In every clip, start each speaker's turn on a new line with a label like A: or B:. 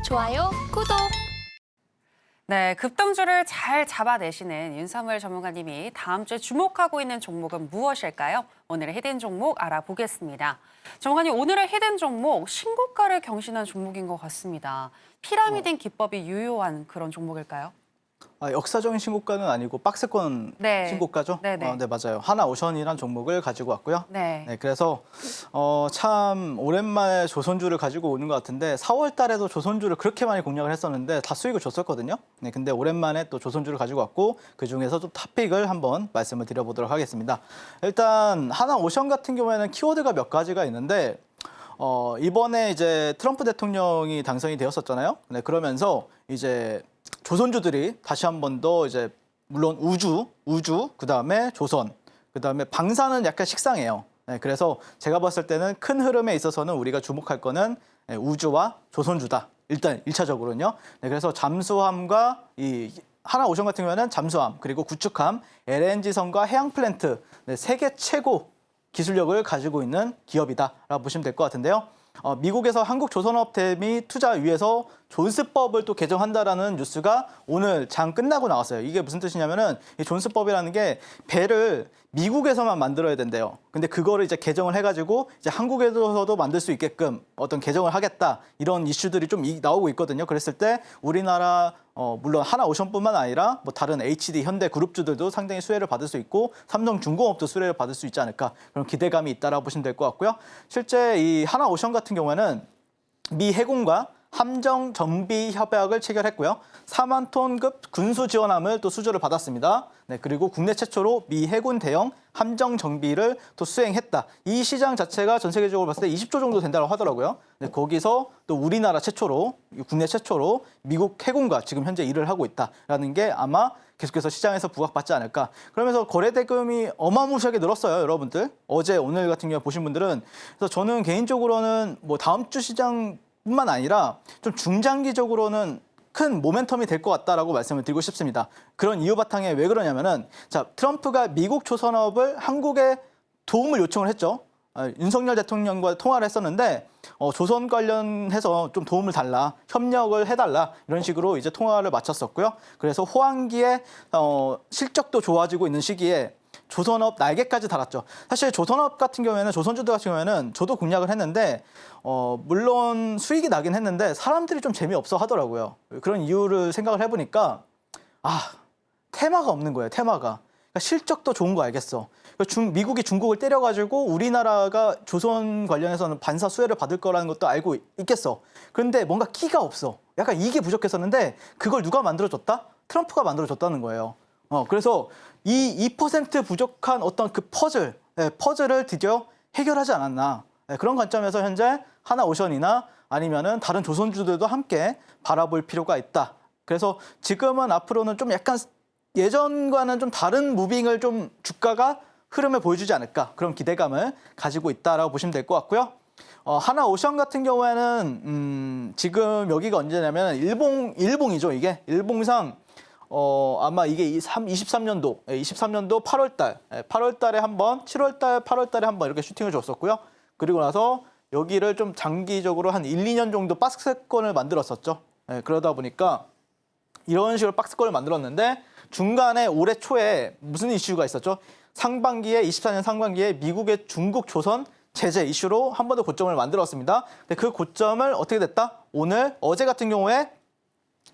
A: 좋아요, 구독.
B: 네, 급등주를 잘 잡아내시는 윤석열 전문가님이 다음 주에 주목하고 있는 종목은 무엇일까요? 오늘의 히든 종목 알아보겠습니다. 전문가님, 오늘의 히든 종목 신고가를 경신한 종목인 것 같습니다. 피라미드 기법이 유효한 그런 종목일까요?
C: 역사적인 신고가는 아니고 박스권
B: 네.
C: 신고가죠?
B: 네네.
C: 네, 맞아요. 하나오션이라는 종목을 가지고 왔고요.
B: 네.
C: 그래서 참 오랜만에 조선주를 가지고 오는 것 같은데 4월 달에도 조선주를 그렇게 많이 공략을 했었는데 다 수익을 줬었거든요. 네, 근데 오랜만에 또 조선주를 가지고 왔고 그중에서 좀 탑픽을 한번 말씀을 드려보도록 하겠습니다. 일단 하나오션 같은 경우에는 키워드가 몇 가지가 있는데 이번에 이제 트럼프 대통령이 당선이 되었었잖아요. 네, 그러면서 이제 조선주들이 다시 한 번 더 이제 물론 우주 그다음에 조선, 그다음에 방사는 약간 식상해요. 네, 그래서 제가 봤을 때는 큰 흐름에 있어서는 우리가 주목할 거는 우주와 조선주다. 일단 1차적으로는요. 네, 그래서 잠수함과 이 하나오션 같은 경우에는 잠수함, 그리고 구축함, LNG선과 해양 플랜트, 네, 세계 최고 기술력을 가지고 있는 기업이다라고 보시면 될 것 같은데요. 미국에서 한국조선업대미 투자위에서 존스법을 또 개정한다라는 뉴스가 오늘 장 끝나고 나왔어요. 이게 무슨 뜻이냐면은 이 존스법이라는 게 배를 미국에서만 만들어야 된대요. 근데 그거를 이제 개정을 해가지고 이제 한국에서도 만들 수 있게끔 어떤 개정을 하겠다 이런 이슈들이 좀 나오고 있거든요. 그랬을 때 우리나라 물론 하나오션뿐만 아니라 뭐 다른 HD, 현대 그룹주들도 상당히 수혜를 받을 수 있고 삼성중공업도 수혜를 받을 수 있지 않을까 그런 기대감이 있다라고 보시면 될 것 같고요. 실제 이 하나오션 같은 경우에는 미 해군과 함정 정비 협약을 체결했고요. 4만 톤급 군수 지원함을 또 수주를 받았습니다. 네, 그리고 국내 최초로 미 해군 대형 함정 정비를 또 수행했다. 이 시장 자체가 전 세계적으로 봤을 때 20조 정도 된다고 하더라고요. 네, 거기서 또 우리나라 최초로, 국내 최초로 미국 해군과 지금 현재 일을 하고 있다라는 게 아마 계속해서 시장에서 부각받지 않을까. 그러면서 거래 대금이 어마무시하게 늘었어요, 여러분들. 어제, 오늘 같은 경우 보신 분들은. 그래서 저는 개인적으로는 뭐 다음 주 시장 뿐만 아니라 좀 중장기적으로는 큰 모멘텀이 될 것 같다라고 말씀을 드리고 싶습니다. 그런 이유 바탕에 왜 그러냐면은 자, 트럼프가 미국 조선업을 한국에 도움을 요청을 했죠. 윤석열 대통령과 통화를 했었는데 조선 관련해서 좀 도움을 달라, 협력을 해달라 이런 식으로 이제 통화를 마쳤었고요. 그래서 호황기에 실적도 좋아지고 있는 시기에 조선업 날개까지 달았죠. 사실 조선업 같은 경우에는 조선주들 같은 경우에는 저도 공략을 했는데 물론 수익이 나긴 했는데 사람들이 좀 재미없어 하더라고요. 그런 이유를 생각을 해보니까 테마가 없는 거예요. 테마가. 그러니까 실적도 좋은 거 알겠어. 미국이 중국을 때려가지고 우리나라가 조선 관련해서는 반사 수혜를 받을 거라는 것도 알고 있겠어. 그런데 뭔가 끼가 없어. 약간 이게 부족했었는데 그걸 누가 만들어줬다? 트럼프가 만들어줬다는 거예요. 그래서 이 2% 부족한 어떤 그 퍼즐을 드디어 해결하지 않았나. 그런 관점에서 현재 하나오션이나 아니면은 다른 조선주들도 함께 바라볼 필요가 있다. 그래서 지금은 앞으로는 좀 약간 예전과는 좀 다른 무빙을 좀 주가가 흐름을 보여주지 않을까. 그런 기대감을 가지고 있다라고 보시면 될 것 같고요. 하나오션 같은 경우에는 지금 여기가 언제냐면 일봉이죠. 이게 일봉상 아마 이게 23년도 8월 달에 한 번, 7월 달, 8월 달에 한 번 이렇게 슈팅을 줬었고요. 그리고 나서 여기를 좀 장기적으로 한 1, 2년 정도 박스권을 만들었었죠. 그러다 보니까 이런 식으로 박스권을 만들었는데 중간에 올해 초에 무슨 이슈가 있었죠? 24년 상반기에 미국의 중국 조선 제재 이슈로 한 번 더 고점을 만들었습니다. 근데 그 고점을 어떻게 됐다? 어제 같은 경우에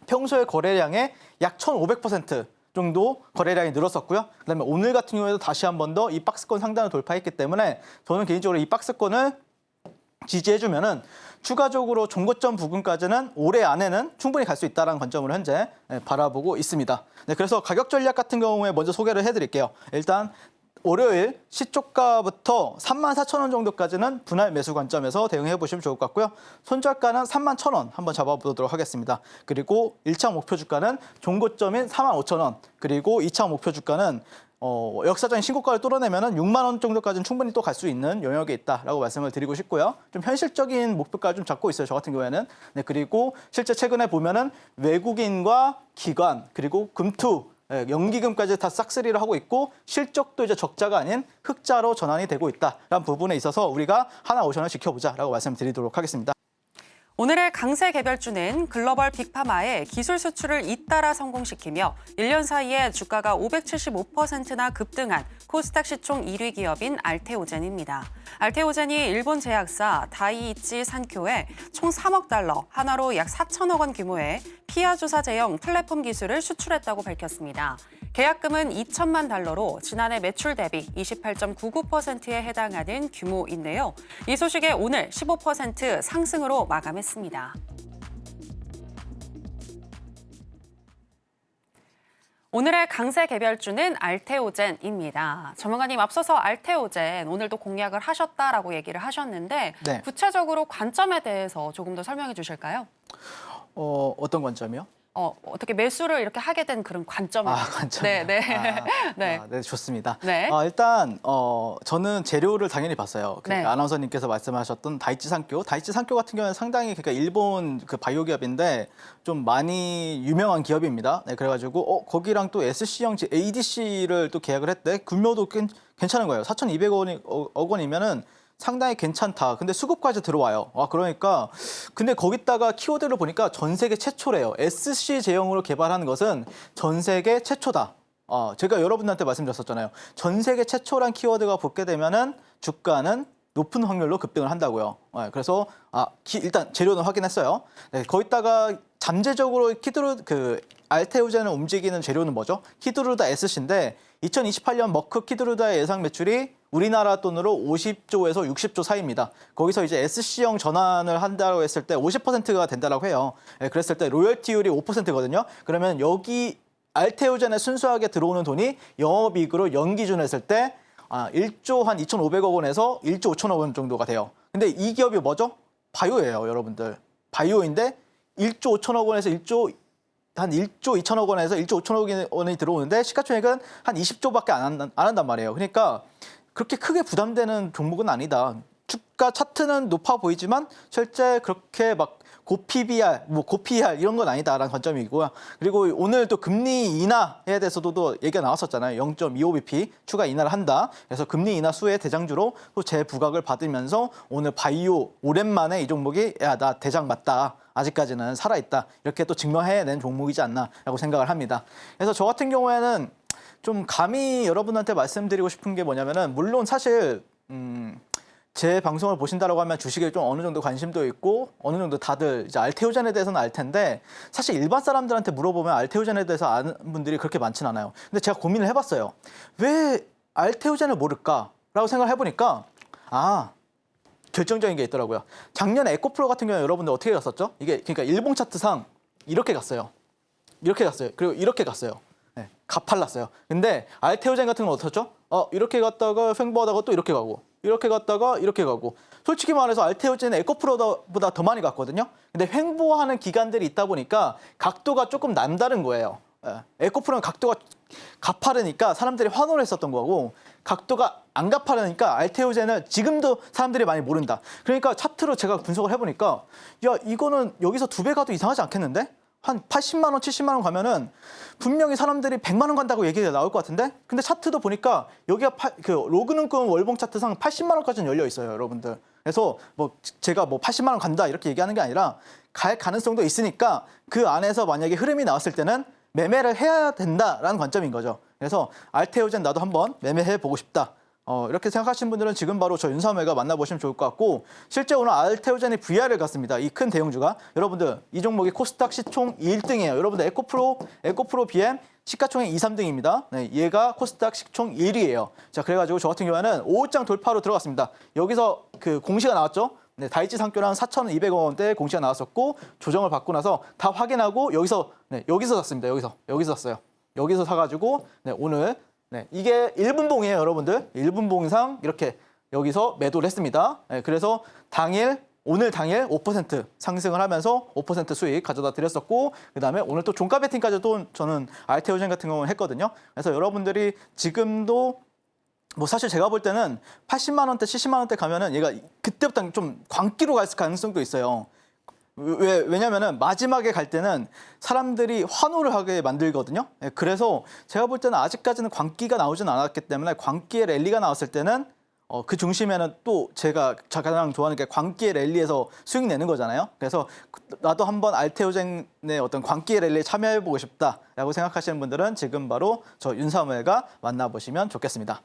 C: 평소의 거래량의 약 1,500% 정도 거래량이 늘었었고요. 그다음에 오늘 같은 경우에도 다시 한 번 더 이 박스권 상단을 돌파했기 때문에 저는 개인적으로 이 박스권을 지지해주면은 추가적으로 종고점 부근까지는 올해 안에는 충분히 갈 수 있다는 관점으로 현재 바라보고 있습니다. 네, 그래서 가격 전략 같은 경우에 먼저 소개를 해드릴게요. 일단 월요일 시초가부터 34,000원 정도까지는 분할 매수 관점에서 대응해 보시면 좋을 것 같고요. 손절가는 31,000원 한번 잡아보도록 하겠습니다. 그리고 1차 목표 주가는 종고점인 45,000원, 그리고 2차 목표 주가는 역사적인 신고가를 뚫어내면 6만 원 정도까지는 충분히 또 갈 수 있는 영역에 있다라고 말씀을 드리고 싶고요. 좀 현실적인 목표까지 좀 잡고 있어요. 저 같은 경우에는. 네, 그리고 실제 최근에 보면은 외국인과 기관 그리고 금투 연기금까지 다 싹쓸이를 하고 있고 실적도 이제 적자가 아닌 흑자로 전환이 되고 있다라는 부분에 있어서 우리가 하나오션을 지켜보자라고 말씀드리도록 하겠습니다.
B: 오늘의 강세 개별주는 글로벌 빅파마의 기술 수출을 잇따라 성공시키며 1년 사이에 주가가 575%나 급등한 코스닥 시총 1위 기업인 알테오젠입니다. 알테오젠이 일본 제약사 다이이치 산쿄에 총 3억 달러, 하나로 약 4천억 원 규모의 피하 조사 제형 플랫폼 기술을 수출했다고 밝혔습니다. 계약금은 2천만 달러로 지난해 매출 대비 28.99%에 해당하는 규모인데요. 이 소식에 오늘 15% 상승으로 마감했습니다. 오늘의 강세 개별주는 알테오젠입니다. 전문가님 앞서서 알테오젠 오늘도 공략을 하셨다라고 얘기를 하셨는데
C: 네.
B: 구체적으로 관점에 대해서 조금 더 설명해 주실까요?
C: 어떤 관점이요?
B: 어떻게 매수를 이렇게 하게 된 그런 관점.
C: 관점.
B: 네, 네.
C: 네.
B: 네.
C: 좋습니다.
B: 네.
C: 일단 저는 재료를 당연히 봤어요.
B: 네.
C: 아나운서님께서 말씀하셨던 다이치 산쿄 같은 경우는 상당히 그러니까 일본 그 바이오 기업인데 좀 많이 유명한 기업입니다. 네, 그래가지고 거기랑 또 SC형 ADC를 또 계약을 했대. 규모도 괜찮은 거예요. 4,200억 원이면은 상당히 괜찮다. 근데 수급까지 들어와요. 그러니까 근데 거기다가 키워드를 보니까 전 세계 최초래요. SC 제형으로 개발하는 것은 전 세계 최초다. 제가 여러분들한테 말씀드렸었잖아요. 전 세계 최초란 키워드가 붙게 되면은 주가는 높은 확률로 급등을 한다고요. 그래서 일단 재료는 확인했어요. 네, 거기다가 잠재적으로 알테오젠을 움직이는 재료는 뭐죠? 키드루다 SC인데 2028년 머크 키드루다의 예상 매출이 우리나라 돈으로 50조에서 60조 사이입니다. 거기서 이제 SC형 전환을 한다고 했을 때 50%가 된다고 해요. 그랬을 때 로열티율이 5%거든요. 그러면 여기 알테오젠에 순수하게 들어오는 돈이 영업이익으로 연기준했을 때 1조 한 2,500억 원에서 1조 5천억 원 정도가 돼요. 근데 이 기업이 뭐죠? 바이오예요, 여러분들. 바이오인데 1조 5천억 원에서 1조 2천억 원에서 1조 5천억 원이 들어오는데 시가총액은 한 20조밖에 안 한단 말이에요. 그러니까 그렇게 크게 부담되는 종목은 아니다. 주가 차트는 높아 보이지만 실제 그렇게 막 고PBR, 고PER 이런 건 아니다라는 관점이고요. 그리고 오늘 또 금리 인하에 대해서도 또 얘기가 나왔었잖아요. 0.25bp 추가 인하를 한다. 그래서 금리 인하 수혜 대장주로 또 재부각을 받으면서 오늘 바이오 오랜만에 이 종목이 나 대장 맞다. 아직까지는 살아있다. 이렇게 또 증명해낸 종목이지 않나라고 생각을 합니다. 그래서 저 같은 경우에는 좀 감히 여러분한테 말씀드리고 싶은 게 뭐냐면은 물론 사실 제 방송을 보신다라고 하면 주식에 좀 어느 정도 관심도 있고 어느 정도 다들 이제 알테오젠에 대해서는 알 텐데 사실 일반 사람들한테 물어보면 알테오젠에 대해서 아는 분들이 그렇게 많진 않아요. 근데 제가 고민을 해봤어요. 왜 알테오젠을 모를까라고 생각을 해보니까 결정적인 게 있더라고요. 작년에 에코프로 같은 경우에 여러분들 어떻게 갔었죠? 이게 그러니까 일봉 차트상 이렇게 갔어요. 이렇게 갔어요. 그리고 이렇게 갔어요. 네, 가팔랐어요. 근데 알테오젠 같은 건 어떻죠? 이렇게 갔다가 횡보하다가 또 이렇게 가고 이렇게 갔다가 이렇게 가고 솔직히 말해서 알테오젠은 에코프로보다 더 많이 갔거든요. 근데 횡보하는 기간들이 있다 보니까 각도가 조금 남다른 거예요. 에코프로는 각도가 가파르니까 사람들이 환호를 했었던 거고 각도가 안 가파르니까 알테오젠을 지금도 사람들이 많이 모른다. 그러니까 차트로 제가 분석을 해보니까 이거는 여기서 2배 가도 이상하지 않겠는데? 한 80만 원, 70만 원 가면은 분명히 사람들이 100만 원 간다고 얘기가 나올 것 같은데 근데 차트도 보니까 여기가 로그눈금 월봉 차트상 80만 원까지는 열려 있어요, 여러분들. 그래서 제가 80만 원 간다 이렇게 얘기하는 게 아니라 갈 가능성도 있으니까 그 안에서 만약에 흐름이 나왔을 때는 매매를 해야 된다라는 관점인 거죠. 그래서 알테오젠 나도 한번 매매해 보고 싶다. 이렇게 생각하시는 분들은 지금 바로 저 윤삼회가 만나보시면 좋을 것 같고 실제 오늘 알테오젠이 VR을 갔습니다. 이 큰 대형주가. 여러분들 이 종목이 코스닥 시총 1등이에요. 여러분들 에코프로 BM 시가총액 2, 3등입니다. 네, 얘가 코스닥 시총 1위예요. 자, 그래가지고 저 같은 경우에는 5장 돌파로 들어갔습니다. 여기서 그 공시가 나왔죠. 네, 다이치 산쿄랑 4,200억 원대 공시가 나왔었고 조정을 받고 나서 다 확인하고 여기서 샀습니다. 여기서 샀어요. 여기서 사가지고 오늘 이게 1분봉이에요, 여러분들. 1분봉 이상 이렇게 여기서 매도를 했습니다. 그래서 오늘 당일 5% 상승을 하면서 5% 수익 가져다 드렸었고 그다음에 오늘 또 종가 베팅까지도 저는 알테오젠 같은 경우는 했거든요. 그래서 여러분들이 지금도 사실 제가 볼 때는 80만 원대, 70만 원대 가면은 얘가 그때부터 좀 광기로 갈 가능성도 있어요. 왜냐면은 마지막에 갈 때는 사람들이 환호를 하게 만들거든요. 그래서 제가 볼 때는 아직까지는 광기가 나오진 않았기 때문에 광기의 랠리가 나왔을 때는 그 중심에는 또 제가 가장 좋아하는 게 광기의 랠리에서 수익 내는 거잖아요. 그래서 나도 한번 알테오젠의 어떤 광기의 랠리에 참여해보고 싶다라고 생각하시는 분들은 지금 바로 저 윤사무엘과 만나보시면 좋겠습니다.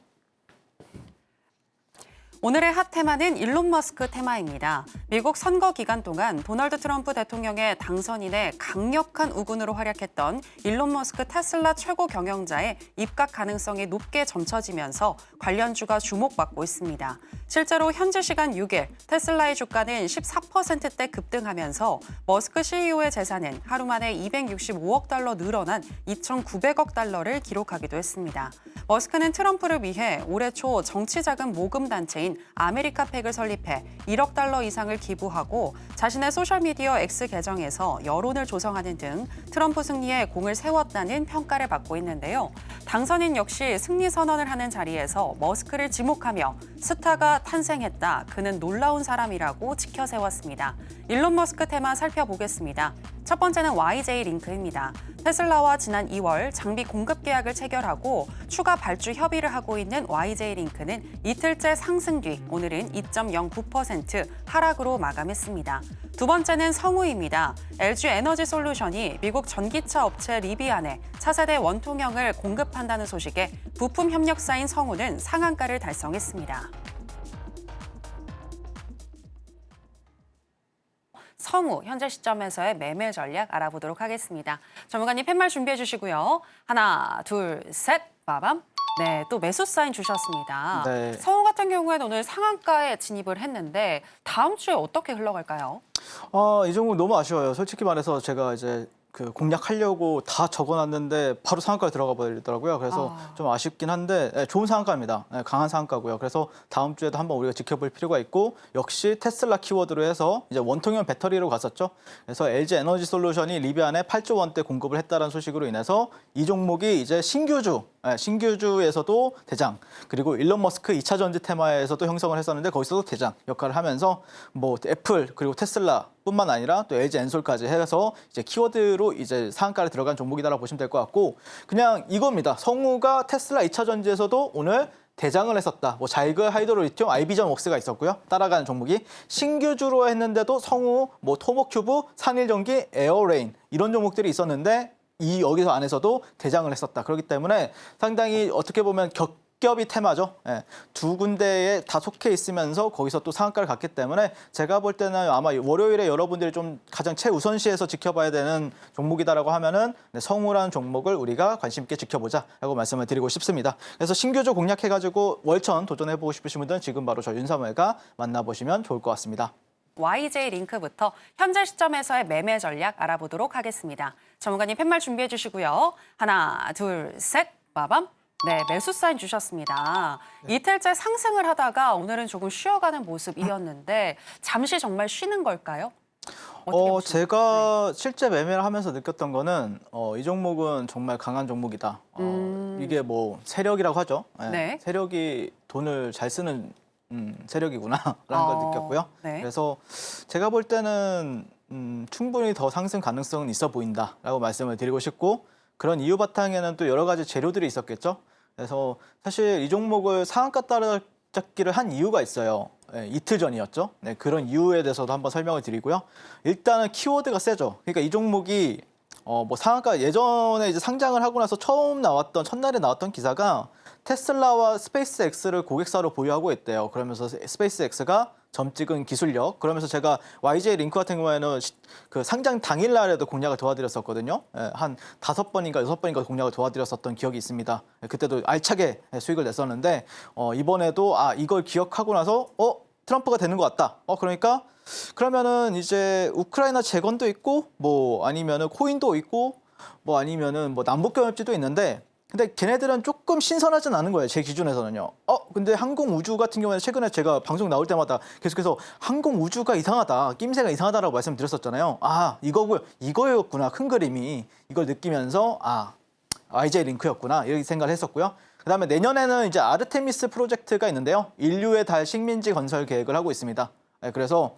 B: 오늘의 핫 테마는 일론 머스크 테마입니다. 미국 선거 기간 동안 도널드 트럼프 대통령의 당선인의 강력한 우군으로 활약했던 일론 머스크 테슬라 최고 경영자의 입각 가능성이 높게 점쳐지면서 관련주가 주목받고 있습니다. 실제로 현지 시간 6일 테슬라의 주가는 14%대 급등하면서 머스크 CEO의 재산은 하루 만에 265억 달러 늘어난 2,900억 달러를 기록하기도 했습니다. 머스크는 트럼프를 위해 올해 초 정치자금 모금 단체인 아메리카팩을 설립해 1억 달러 이상을 기부하고 자신의 소셜미디어 X 계정에서 여론을 조성하는 등 트럼프 승리에 공을 세웠다는 평가를 받고 있는데요. 당선인 역시 승리 선언을 하는 자리에서 머스크를 지목하며 스타가 탄생했다. 그는 놀라운 사람이라고 지켜세웠습니다. 일론 머스크 테마 살펴보겠습니다. 첫 번째는 YJ 링크입니다. 테슬라와 지난 2월 장비 공급 계약을 체결하고 추가 발주 협의를 하고 있는 YJ 링크는 이틀째 상승 뒤 오늘은 2.09% 하락으로 마감했습니다. 두 번째는 성우입니다. LG 에너지 솔루션이 미국 전기차 업체 리비안에 차세대 원통형을 공급한다는 소식에 부품 협력사인 성우는 상한가를 달성했습니다. 성우 현재 시점에서의 매매 전략 알아보도록 하겠습니다. 전문가님 팻말 준비해 주시고요. 하나, 둘, 셋, 빠밤. 네, 또 매수 사인 주셨습니다.
C: 네.
B: 성우 같은 경우에는 오늘 상한가에 진입을 했는데 다음 주에 어떻게 흘러갈까요?
C: 이 종목 너무 아쉬워요. 솔직히 말해서 제가 이제 그 공략하려고 다 적어놨는데 바로 상한가에 들어가 버리더라고요. 그래서 좀 아쉽긴 한데 좋은 상한가입니다. 강한 상한가고요. 그래서 다음 주에도 한번 우리가 지켜볼 필요가 있고 역시 테슬라 키워드로 해서 이제 원통형 배터리로 갔었죠. 그래서 LG 에너지 솔루션이 리비안에 8조 원대 공급을 했다는 소식으로 인해서 이 종목이 이제 신규주에서도 대장, 그리고 일론 머스크 2차 전지 테마에서도 형성을 했었는데 거기서도 대장 역할을 하면서 뭐 애플 그리고 테슬라 뿐만 아니라 또 LG 엔솔까지 해서 이제 키워드로 이제 상한가에 들어간 종목이다라고 보시면 될 것 같고 그냥 이겁니다. 성우가 테슬라 2차 전지에서도 오늘 대장을 했었다. 뭐 자이그, 하이드로리튬, 아이비전 웍스가 있었고요. 따라가는 종목이 신규주로 했는데도 성우, 뭐 토모큐브, 산일전기, 에어레인 이런 종목들이 있었는데 여기서 안에서도 대장을 했었다. 그렇기 때문에 상당히 어떻게 보면 겹이 테마죠. 두 군데에 다 속해 있으면서 거기서 또 상한가를 갔기 때문에 제가 볼 때는 아마 월요일에 여러분들이 좀 가장 최우선시해서 지켜봐야 되는 종목이다라고 하면은 성우라는 종목을 우리가 관심 있게 지켜보자라고 말씀을 드리고 싶습니다. 그래서 신규주 공략해가지고 월천 도전해보고 싶으신 분들은 지금 바로 저 윤사무엘과 만나보시면 좋을 것 같습니다.
B: YJ 링크부터 현재 시점에서의 매매 전략 알아보도록 하겠습니다. 전문가님 팻말 준비해 주시고요. 하나, 둘, 셋, 빠밤. 네, 매수 사인 주셨습니다. 이틀째 상승을 하다가 오늘은 조금 쉬어가는 모습이었는데 잠시 정말 쉬는 걸까요?
C: 제가 실제 매매를 하면서 느꼈던 거는 이 종목은 정말 강한 종목이다. 이게 뭐 세력이라고 하죠.
B: 네.
C: 세력이 돈을 잘 쓰는 세력이구나라는 걸 느꼈고요.
B: 네.
C: 그래서 제가 볼 때는 충분히 더 상승 가능성은 있어 보인다라고 말씀을 드리고 싶고 그런 이유 바탕에는 또 여러 가지 재료들이 있었겠죠. 그래서 사실 이 종목을 상한가 따라잡기를 한 이유가 있어요. 이틀 전이었죠. 네, 그런 이유에 대해서도 한번 설명을 드리고요. 일단은 키워드가 세죠. 그러니까 이 종목이 뭐 상한가 예전에 이제 상장을 하고 나서 처음 나왔던 첫날에 나왔던 기사가 테슬라와 스페이스X를 고객사로 보유하고 있대요. 그러면서 스페이스X가 점찍은 기술력. 그러면서 제가 YJ 링크 같은 경우에는 그 상장 당일날에도 공략을 도와드렸었거든요. 한 5번인가 6번인가 공략을 도와드렸었던 기억이 있습니다. 그때도 알차게 수익을 냈었는데 이번에도 이걸 기억하고 나서 트럼프가 되는 것 같다. 그러니까 그러면은 이제 우크라이나 재건도 있고 뭐 아니면은 코인도 있고 뭐 아니면은 뭐 남북경협지도 있는데 근데 걔네들은 조금 신선하진 않은 거예요. 제 기준에서는요. 근데 항공우주 같은 경우에는 최근에 제가 방송 나올 때마다 계속해서 항공우주가 이상하다, 낌새가 이상하다라고 말씀드렸었잖아요. 이거였구나, 큰 그림이. 이걸 느끼면서 YJ 링크였구나 이렇게 생각을 했었고요. 그다음에 내년에는 이제 아르테미스 프로젝트가 있는데요. 인류의 달 식민지 건설 계획을 하고 있습니다. 그래서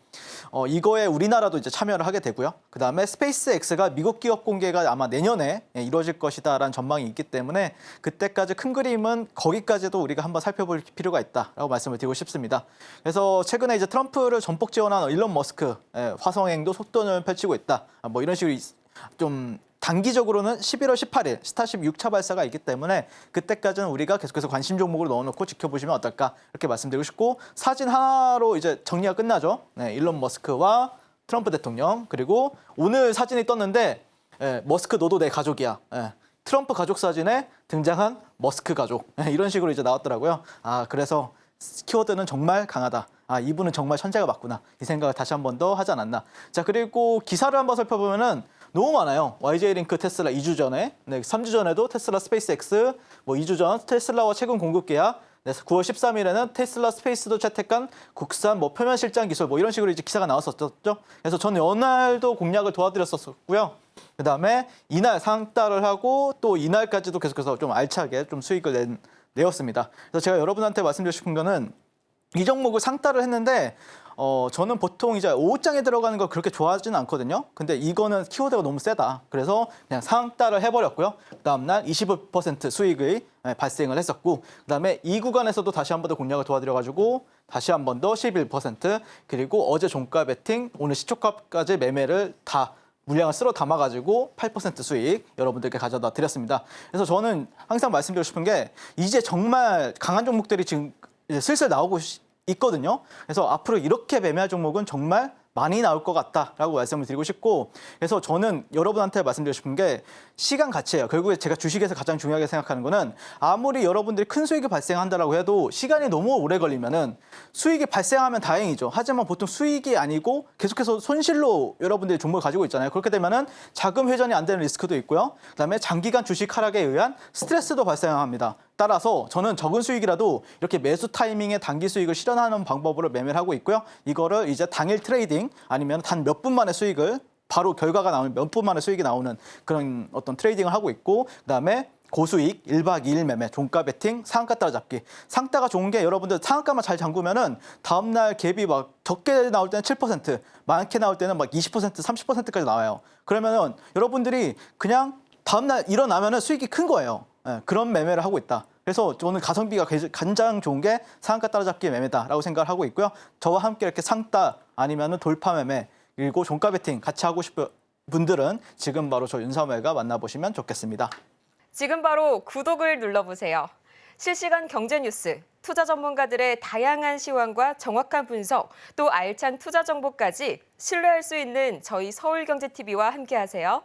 C: 이거에 우리나라도 이제 참여를 하게 되고요. 그다음에 스페이스X가 미국 기업 공개가 아마 내년에 이루어질 것이다라는 전망이 있기 때문에 그때까지 큰 그림은 거기까지도 우리가 한번 살펴볼 필요가 있다라고 말씀을 드리고 싶습니다. 그래서 최근에 이제 트럼프를 전폭 지원한 일론 머스크 화성행도 속도를 펼치고 있다. 뭐 이런 식으로 좀 단기적으로는 11월 18일 스타쉽 6차 발사가 있기 때문에 그때까지는 우리가 계속해서 관심 종목으로 넣어놓고 지켜보시면 어떨까 이렇게 말씀드리고 싶고 사진 하나로 이제 정리가 끝나죠. 일론 머스크와 트럼프 대통령 그리고 오늘 사진이 떴는데 머스크 너도 내 가족이야. 트럼프 가족 사진에 등장한 머스크 가족 이런 식으로 이제 나왔더라고요. 그래서 키워드는 정말 강하다. 이분은 정말 천재가 맞구나. 이 생각을 다시 한 번 더 하지 않았나. 자, 그리고 기사를 한번 살펴보면은 너무 많아요. YJ-링크 테슬라 2주 전에, 3주 전에도 테슬라 스페이스X, 2주 전 테슬라와 최근 공급 계약, 9월 13일에는 테슬라 스페이스도 채택한 국산 표면 실장 기술 이런 식으로 이제 기사가 나왔었죠. 그래서 저는 연날도 공략을 도와드렸었고요. 그다음에 이날 상따를 하고 또 이날까지도 계속해서 좀 알차게 좀 수익을 내었습니다. 그래서 제가 여러분한테 말씀드리고 싶은 거는 이 종목을 상따를 했는데 저는 보통 이제 5장에 들어가는 걸 그렇게 좋아하지는 않거든요. 근데 이거는 키워드가 너무 세다. 그래서 그냥 상따를 해버렸고요. 다음날 25% 수익의 발생을 했었고 그다음에 이 구간에서도 다시 한 번 더 공략을 도와드려가지고 다시 한 번 더 11% 그리고 어제 종가 베팅 오늘 시초가까지 매매를 다 물량을 쓸어 담아가지고 8% 수익 여러분들께 가져다 드렸습니다. 그래서 저는 항상 말씀드리고 싶은 게 이제 정말 강한 종목들이 지금 이제 슬슬 나오고 있거든요. 그래서 앞으로 이렇게 매매할 종목은 정말 많이 나올 것 같다라고 말씀을 드리고 싶고 그래서 저는 여러분한테 말씀드리고 싶은 게 시간 가치예요. 결국에 제가 주식에서 가장 중요하게 생각하는 거는 아무리 여러분들이 큰 수익이 발생한다라고 해도 시간이 너무 오래 걸리면은 수익이 발생하면 다행이죠. 하지만 보통 수익이 아니고 계속해서 손실로 여러분들이 종목을 가지고 있잖아요. 그렇게 되면은 자금 회전이 안 되는 리스크도 있고요. 그다음에 장기간 주식 하락에 의한 스트레스도 발생합니다. 따라서 저는 적은 수익이라도 이렇게 매수 타이밍에 단기 수익을 실현하는 방법으로 매매를 하고 있고요. 이거를 이제 당일 트레이딩 아니면 단 몇 분 만에 수익을 바로 결과가 나오는 몇 분 만에 수익이 나오는 그런 어떤 트레이딩을 하고 있고 그다음에 고수익 1박 2일 매매, 종가 베팅, 상한가 따라잡기. 상따가 좋은 게 여러분들 상한가만 잘 잠그면은 다음날 갭이 적게 나올 때는 7%, 많게 나올 때는 20%, 30%까지 나와요. 그러면은 여러분들이 그냥 다음날 일어나면은 수익이 큰 거예요. 그런 매매를 하고 있다. 그래서 저는 가성비가 가장 좋은 게 상한가 따라잡기 매매다라고 생각을 하고 있고요. 저와 함께 이렇게 상따 아니면은 돌파 매매 그리고 종가 베팅 같이 하고 싶은 분들은 지금 바로 저 윤사무엘과 만나보시면 좋겠습니다.
A: 지금 바로 구독을 눌러보세요. 실시간 경제 뉴스, 투자 전문가들의 다양한 시황과 정확한 분석, 또 알찬 투자 정보까지 신뢰할 수 있는 저희 서울경제TV와 함께하세요.